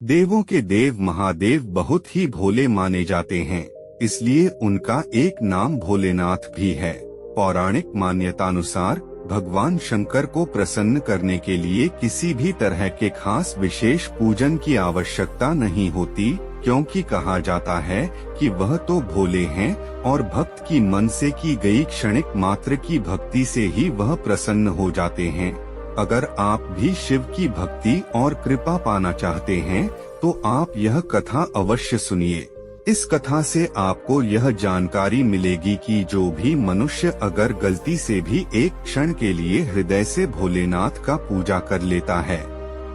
देवों के देव महादेव बहुत ही भोले माने जाते हैं, इसलिए उनका एक नाम भोलेनाथ भी है। पौराणिक मान्यतानुसार भगवान शंकर को प्रसन्न करने के लिए किसी भी तरह के खास विशेष पूजन की आवश्यकता नहीं होती, क्योंकि कहा जाता है कि वह तो भोले हैं और भक्त की मन से की गई क्षणिक मात्र की भक्ति से ही वह प्रसन्न हो जाते हैं। अगर आप भी शिव की भक्ति और कृपा पाना चाहते हैं तो आप यह कथा अवश्य सुनिए। इस कथा से आपको यह जानकारी मिलेगी कि जो भी मनुष्य अगर गलती से भी एक क्षण के लिए हृदय से भोलेनाथ का पूजा कर लेता है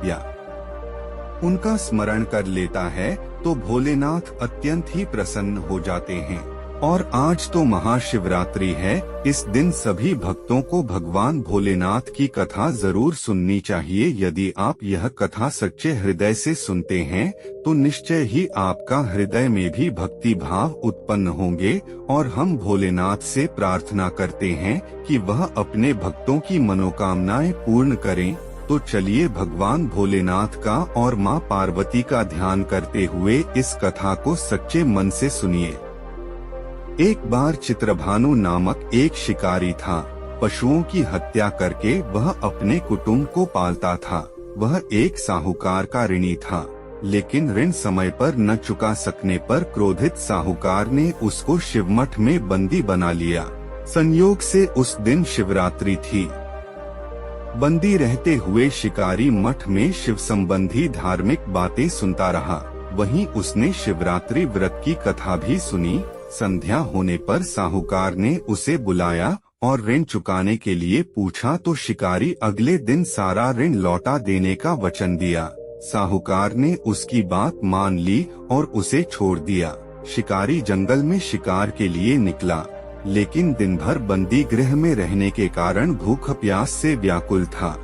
या उनका स्मरण कर लेता है तो भोलेनाथ अत्यंत ही प्रसन्न हो जाते हैं। और आज तो महाशिवरात्रि है, इस दिन सभी भक्तों को भगवान भोलेनाथ की कथा जरूर सुननी चाहिए। यदि आप यह कथा सच्चे हृदय से सुनते हैं तो निश्चय ही आपका हृदय में भी भक्ति भाव उत्पन्न होंगे और हम भोलेनाथ से प्रार्थना करते हैं कि वह अपने भक्तों की मनोकामनाएं पूर्ण करें। तो चलिए भगवान भोलेनाथ का और माँ पार्वती का ध्यान करते हुए इस कथा को सच्चे मन से सुनिए। एक बार चित्रभानु नामक एक शिकारी था। पशुओं की हत्या करके वह अपने कुटुंब को पालता था। वह एक साहूकार का ऋणी था, लेकिन ऋण समय पर न चुका सकने पर क्रोधित साहूकार ने उसको शिवमठ में बंदी बना लिया। संयोग से उस दिन शिवरात्रि थी। बंदी रहते हुए शिकारी मठ में शिव संबंधी धार्मिक बातें सुनता रहा। वहीं उसने शिवरात्रि व्रत की कथा भी सुनी। संध्या होने पर साहूकार ने उसे बुलाया और ऋण चुकाने के लिए पूछा तो शिकारी अगले दिन सारा ऋण लौटा देने का वचन दिया। साहूकार ने उसकी बात मान ली और उसे छोड़ दिया। शिकारी जंगल में शिकार के लिए निकला, लेकिन दिन भर बंदी गृह में रहने के कारण भूख प्यास से व्याकुल था।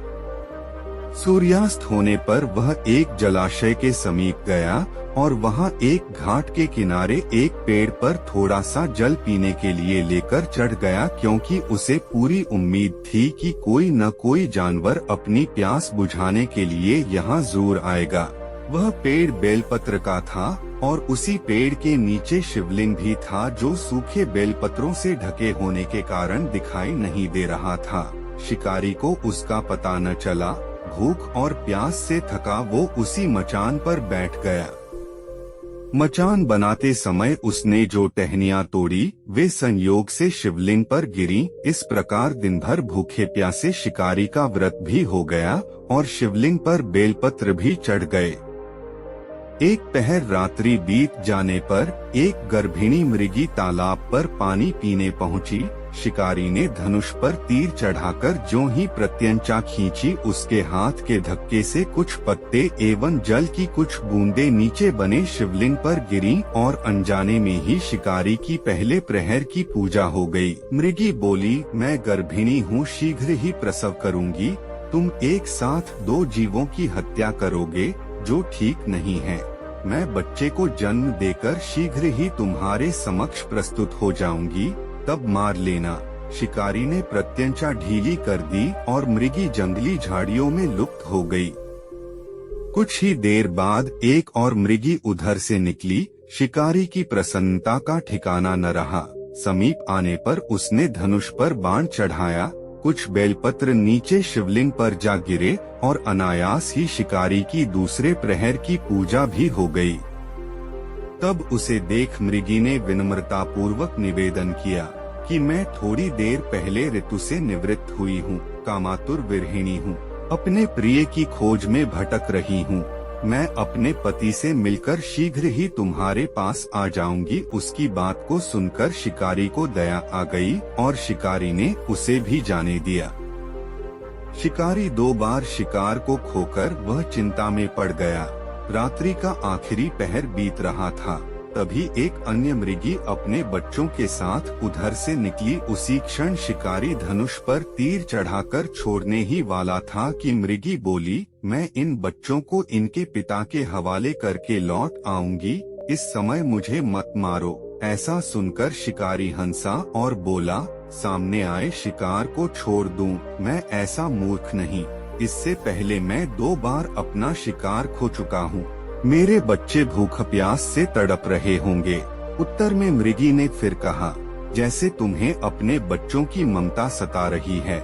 सूर्यास्त होने पर वह एक जलाशय के समीप गया और वहां एक घाट के किनारे एक पेड़ पर थोड़ा सा जल पीने के लिए लेकर चढ़ गया, क्योंकि उसे पूरी उम्मीद थी कि कोई न कोई जानवर अपनी प्यास बुझाने के लिए यहाँ जरूर आएगा। वह पेड़ बेलपत्र का था और उसी पेड़ के नीचे शिवलिंग भी था, जो सूखे बेलपत्रों से ढके होने के कारण दिखाई नहीं दे रहा था। शिकारी को उसका पता न चला। भूख और प्यास से थका वो उसी मचान पर बैठ गया। मचान बनाते समय उसने जो टहनियां तोड़ी वे संयोग से शिवलिंग पर गिरी। इस प्रकार दिन भर भूखे प्यासे शिकारी का व्रत भी हो गया और शिवलिंग पर बेलपत्र भी चढ़ गए। एक पहर रात्रि बीत जाने पर एक गर्भिणी मृगी तालाब पर पानी पीने पहुंची। शिकारी ने धनुष पर तीर चढ़ाकर जो ही प्रत्यंचा खींची, उसके हाथ के धक्के से कुछ पत्ते एवं जल की कुछ बूंदें नीचे बने शिवलिंग पर गिरी और अनजाने में ही शिकारी की पहले प्रहर की पूजा हो गई। मृगी बोली, मैं गर्भिणी हूँ, शीघ्र ही प्रसव करूँगी। तुम एक साथ दो जीवों की हत्या करोगे, जो ठीक नहीं है। मैं बच्चे को जन्म देकर शीघ्र ही तुम्हारे समक्ष प्रस्तुत हो जाऊंगी, तब मार लेना। शिकारी ने प्रत्यंचा ढीली कर दी और मृगी जंगली झाड़ियों में लुप्त हो गई। कुछ ही देर बाद एक और मृगी उधर से निकली। शिकारी की प्रसन्नता का ठिकाना न रहा। समीप आने पर उसने धनुष पर बाण चढ़ाया। कुछ बेलपत्र नीचे शिवलिंग पर जा गिरे और अनायास ही शिकारी की दूसरे प्रहर की पूजा भी हो गई। तब उसे देख मृगी ने विनम्रता पूर्वक निवेदन किया कि मैं थोड़ी देर पहले ऋतु से निवृत्त हुई हूँ, कामातुर विरहिणी हूँ, अपने प्रिय की खोज में भटक रही हूँ। मैं अपने पति से मिलकर शीघ्र ही तुम्हारे पास आ जाऊंगी। उसकी बात को सुनकर शिकारी को दया आ गई और शिकारी ने उसे भी जाने दिया। शिकारी 2 बार शिकार को खोकर वह चिंता में पड़ गया। रात्रि का आखिरी पहर बीत रहा था। तभी एक अन्य मृगी अपने बच्चों के साथ उधर से निकली। उसी क्षण शिकारी धनुष पर तीर चढ़ाकर छोड़ने ही वाला था कि मृगी बोली, मैं इन बच्चों को इनके पिता के हवाले करके लौट आऊंगी, इस समय मुझे मत मारो। ऐसा सुनकर शिकारी हंसा और बोला, सामने आए शिकार को छोड़ दूं, मैं ऐसा मूर्ख नहीं। इससे पहले मैं 2 बार अपना शिकार खो चुका हूँ। मेरे बच्चे भूख प्यास से तड़प रहे होंगे। उत्तर में मृगी ने फिर कहा, जैसे तुम्हें अपने बच्चों की ममता सता रही है,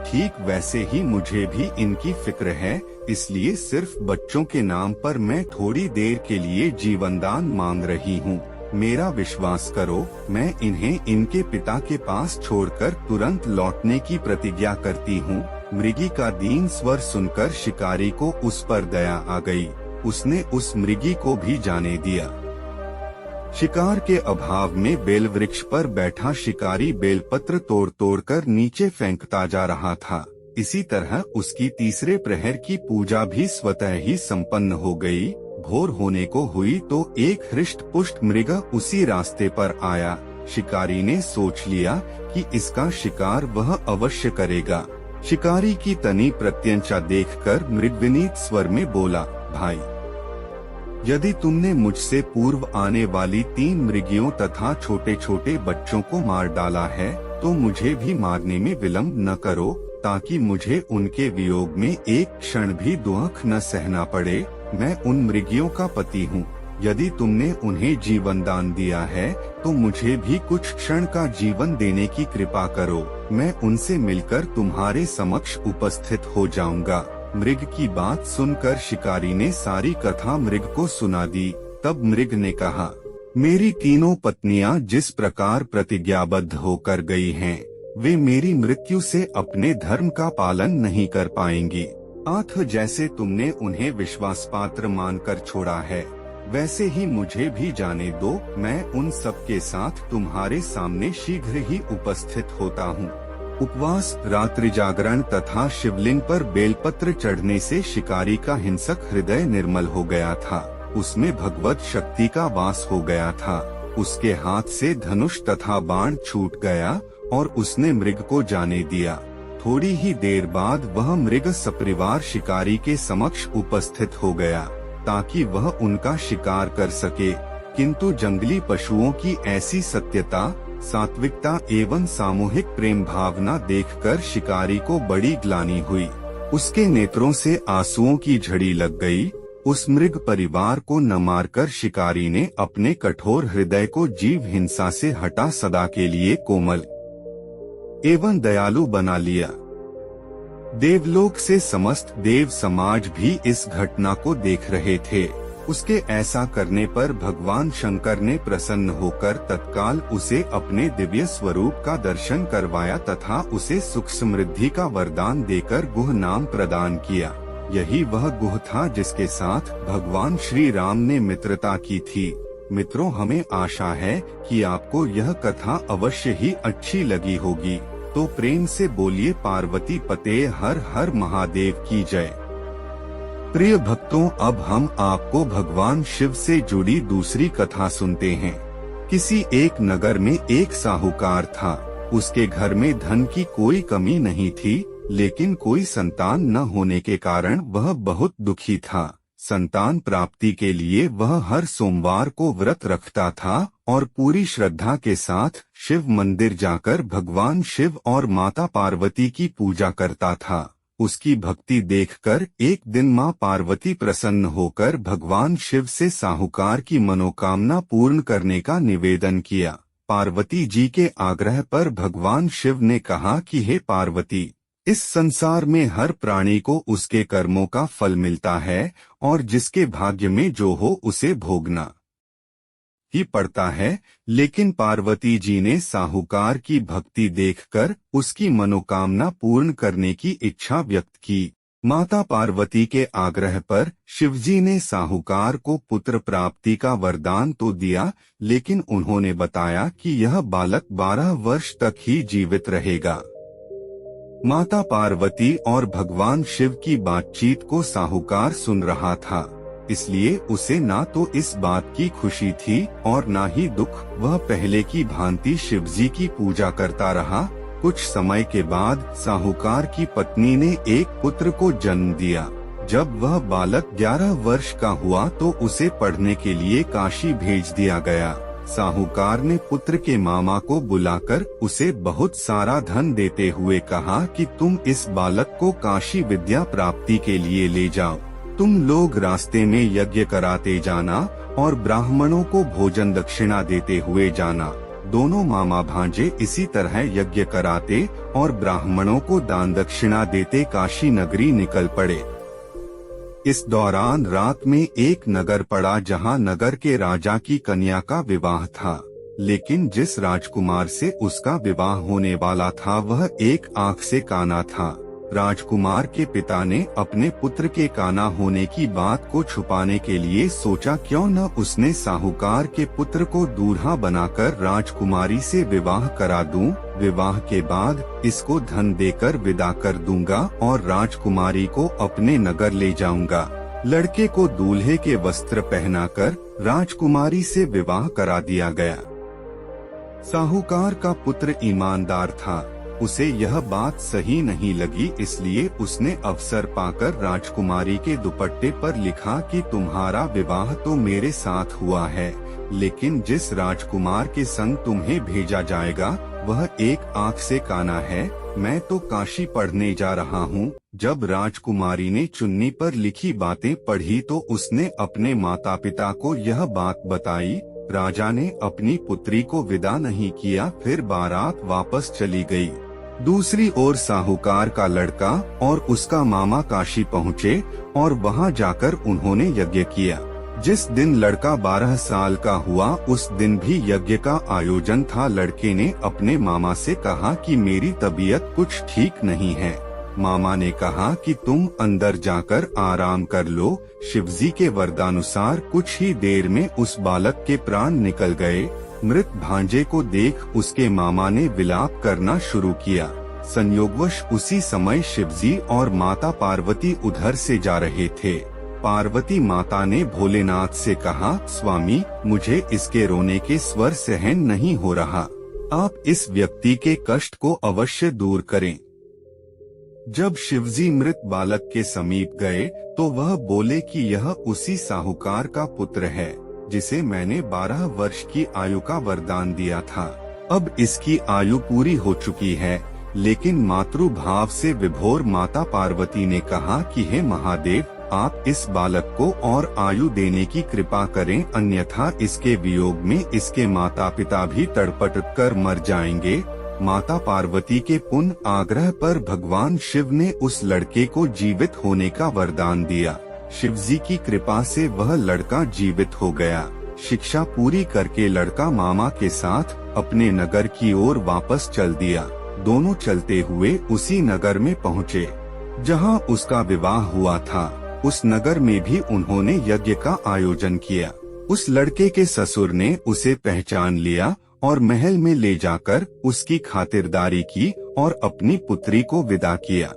ठीक वैसे ही मुझे भी इनकी फिक्र है, इसलिए सिर्फ बच्चों के नाम पर मैं थोड़ी देर के लिए जीवनदान मांग रही हूँ। मेरा विश्वास करो, मैं इन्हें इनके पिता के पास छोड़कर तुरंत लौटने की प्रतिज्ञा करती हूँ। मृगी का दीन स्वर सुनकर शिकारी को उस पर दया आ गई। उसने उस मृगी को भी जाने दिया। शिकार के अभाव में बेल वृक्ष पर बैठा शिकारी बेलपत्र तोड़ तोड़ कर नीचे फेंकता जा रहा था। इसी तरह उसकी तीसरे प्रहर की पूजा भी स्वतः ही संपन्न हो गई। भोर होने को हुई तो एक हृष्ट पुष्ट मृग उसी रास्ते पर आया। शिकारी ने सोच लिया कि इसका शिकार वह अवश्य करेगा। शिकारी की तनी प्रत्यंचा देखकर मृग विनीत स्वर में बोला, भाई, यदि तुमने मुझसे पूर्व आने वाली 3 मृगियों तथा छोटे छोटे बच्चों को मार डाला है, तो मुझे भी मारने में विलंब न करो, ताकि मुझे उनके वियोग में एक क्षण भी दुख न सहना पड़े। मैं उन मृगियों का पति हूँ। यदि तुमने उन्हें जीवन दान दिया है, तो मुझे भी कुछ क्षण का जीवन देने की कृपा करो। मैं उनसे मिलकर तुम्हारे समक्ष उपस्थित हो जाऊंगा। मृग की बात सुनकर शिकारी ने सारी कथा मृग को सुना दी। तब मृग ने कहा, मेरी तीनों पत्नियां जिस प्रकार प्रतिज्ञाबद्ध होकर गई हैं, वे मेरी मृत्यु से अपने धर्म का पालन नहीं कर पाएंगी। आठ जैसे तुमने उन्हें विश्वास पात्र मानकर छोड़ा है, वैसे ही मुझे भी जाने दो। मैं उन सब के साथ तुम्हारे सामने शीघ्र ही उपस्थित होता हूँ। उपवास, रात्रि जागरण तथा शिवलिंग पर बेलपत्र चढ़ने से शिकारी का हिंसक हृदय निर्मल हो गया था। उसमें भगवत शक्ति का वास हो गया था। उसके हाथ से धनुष तथा बाण छूट गया और उसने मृग को जाने दिया। थोड़ी ही देर बाद वह मृग सपरिवार शिकारी के समक्ष उपस्थित हो गया, ताकि वह उनका शिकार कर सके। किंतु जंगली पशुओं की ऐसी सत्यता, सात्विकता एवं सामूहिक प्रेम भावना देखकर शिकारी को बड़ी ग्लानि हुई। उसके नेत्रों से आंसुओं की झड़ी लग गई। उस मृग परिवार को न मारकर शिकारी ने अपने कठोर हृदय को जीव हिंसा से हटा सदा के लिए कोमल एवं दयालु बना लिया। देवलोक से समस्त देव समाज भी इस घटना को देख रहे थे। उसके ऐसा करने पर भगवान शंकर ने प्रसन्न होकर तत्काल उसे अपने दिव्य स्वरूप का दर्शन करवाया तथा उसे सुख समृद्धि का वरदान देकर गुह नाम प्रदान किया। यही वह गुह था जिसके साथ भगवान श्री राम ने मित्रता की थी। मित्रों, हमें आशा है कि आपको यह कथा अवश्य ही अच्छी लगी होगी। तो प्रेम से बोलिए पार्वती पते हर हर महादेव की जय। प्रिय भक्तों, अब हम आपको भगवान शिव से जुड़ी दूसरी कथा सुनते हैं। किसी एक नगर में एक साहूकार था। उसके घर में धन की कोई कमी नहीं थी, लेकिन कोई संतान न होने के कारण वह बहुत दुखी था। संतान प्राप्ति के लिए वह हर सोमवार को व्रत रखता था और पूरी श्रद्धा के साथ शिव मंदिर जाकर भगवान शिव और माता पार्वती की पूजा करता था। उसकी भक्ति देखकर एक दिन मां पार्वती प्रसन्न होकर भगवान शिव से साहूकार की मनोकामना पूर्ण करने का निवेदन किया। पार्वती जी के आग्रह पर भगवान शिव ने कहा कि हे पार्वती, इस संसार में हर प्राणी को उसके कर्मों का फल मिलता है और जिसके भाग्य में जो हो उसे भोगना ही पड़ता है। लेकिन पार्वती जी ने साहूकार की भक्ति देखकर उसकी मनोकामना पूर्ण करने की इच्छा व्यक्त की। माता पार्वती के आग्रह पर शिवजी ने साहूकार को पुत्र प्राप्ति का वरदान तो दिया, लेकिन उन्होंने बताया कि यह बालक 12 वर्ष तक ही जीवित रहेगा। माता पार्वती और भगवान शिव की बातचीत को साहूकार सुन रहा था, इसलिए उसे ना तो इस बात की खुशी थी और ना ही दुख। वह पहले की भांति शिवजी की पूजा करता रहा। कुछ समय के बाद साहूकार की पत्नी ने एक पुत्र को जन्म दिया। जब वह बालक 11 वर्ष का हुआ तो उसे पढ़ने के लिए काशी भेज दिया गया। साहूकार ने पुत्र के मामा को बुलाकर उसे बहुत सारा धन देते हुए कहा कि तुम इस बालक को काशी विद्या प्राप्ति के लिए ले जाओ। तुम लोग रास्ते में यज्ञ कराते जाना और ब्राह्मणों को भोजन दक्षिणा देते हुए जाना। दोनों मामा भांजे इसी तरह यज्ञ कराते और ब्राह्मणों को दान दक्षिणा देते काशी नगरी निकल पड़े। इस दौरान रात में एक नगर पड़ा जहां नगर के राजा की कन्या का विवाह था, लेकिन जिस राजकुमार से उसका विवाह होने वाला था वह एक आंख से काना था। राजकुमार के पिता ने अपने पुत्र के काना होने की बात को छुपाने के लिए सोचा क्यों न उसने साहूकार के पुत्र को दूल्हा बनाकर राजकुमारी से विवाह करा दूं। विवाह के बाद इसको धन देकर विदा कर दूंगा और राजकुमारी को अपने नगर ले जाऊंगा। लड़के को दूल्हे के वस्त्र पहनाकर राजकुमारी से विवाह करा दिया गया। साहूकार का पुत्र ईमानदार था, उसे यह बात सही नहीं लगी, इसलिए उसने अवसर पाकर राजकुमारी के दुपट्टे पर लिखा कि तुम्हारा विवाह तो मेरे साथ हुआ है, लेकिन जिस राजकुमार के संग तुम्हें भेजा जाएगा वह एक आंख से काना है। मैं तो काशी पढ़ने जा रहा हूँ। जब राजकुमारी ने चुन्नी पर लिखी बातें पढ़ी तो उसने अपने माता पिता को यह बात बताई। राजा ने अपनी पुत्री को विदा नहीं किया, फिर बारात वापस चली गई। दूसरी ओर साहूकार का लड़का और उसका मामा काशी पहुँचे और वहां जाकर उन्होंने यज्ञ किया। जिस दिन लड़का 12 साल का हुआ उस दिन भी यज्ञ का आयोजन था। लड़के ने अपने मामा से कहा कि मेरी तबीयत कुछ ठीक नहीं है। मामा ने कहा कि तुम अंदर जाकर आराम कर लो। शिवजी के वरदानुसार कुछ ही देर में उस बालक के प्राण निकल गए। मृत भांजे को देख उसके मामा ने विलाप करना शुरू किया। संयोगवश उसी समय शिवजी और माता पार्वती उधर से जा रहे थे। पार्वती माता ने भोलेनाथ से कहा, स्वामी मुझे इसके रोने के स्वर सहन नहीं हो रहा, आप इस व्यक्ति के कष्ट को अवश्य दूर करें। जब शिवजी मृत बालक के समीप गए तो वह बोले कि यह उसी साहूकार का पुत्र है जिसे मैंने 12 वर्ष की आयु का वरदान दिया था। अब इसकी आयु पूरी हो चुकी है। लेकिन मातृभाव से विभोर माता पार्वती ने कहा कि हे महादेव, आप इस बालक को और आयु देने की कृपा करें, अन्यथा इसके वियोग में इसके माता पिता भी तड़पट कर मर जाएंगे। माता पार्वती के पुण्य आग्रह पर भगवान शिव ने उस लड़के को जीवित होने का वरदान दिया। शिवजी की कृपा से वह लड़का जीवित हो गया। शिक्षा पूरी करके लड़का मामा के साथ अपने नगर की ओर वापस चल दिया। दोनों चलते हुए उसी नगर में पहुँचे जहाँ उसका विवाह हुआ था। उस नगर में भी उन्होंने यज्ञ का आयोजन किया। उस लड़के के ससुर ने उसे पहचान लिया और महल में ले जाकर उसकी खातिरदारी की और अपनी पुत्री को विदा किया।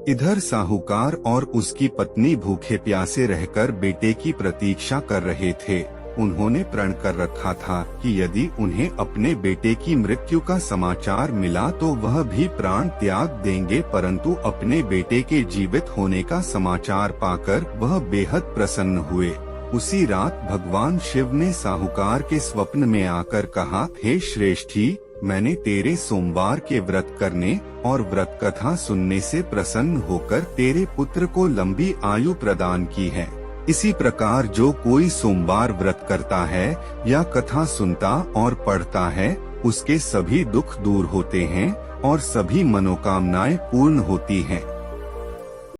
इधर साहूकार और उसकी पत्नी भूखे प्यासे रहकर बेटे की प्रतीक्षा कर रहे थे। उन्होंने प्रण कर रखा था कि यदि उन्हें अपने बेटे की मृत्यु का समाचार मिला तो वह भी प्राण त्याग देंगे, परंतु अपने बेटे के जीवित होने का समाचार पाकर वह बेहद प्रसन्न हुए। उसी रात भगवान शिव ने साहूकार के स्वप्न में आकर कहा, हे श्रेष्ठी, मैंने तेरे सोमवार के व्रत करने और व्रत कथा सुनने से प्रसन्न होकर तेरे पुत्र को लंबी आयु प्रदान की है। इसी प्रकार जो कोई सोमवार व्रत करता है या कथा सुनता और पढ़ता है उसके सभी दुख दूर होते हैं और सभी मनोकामनाएं पूर्ण होती हैं।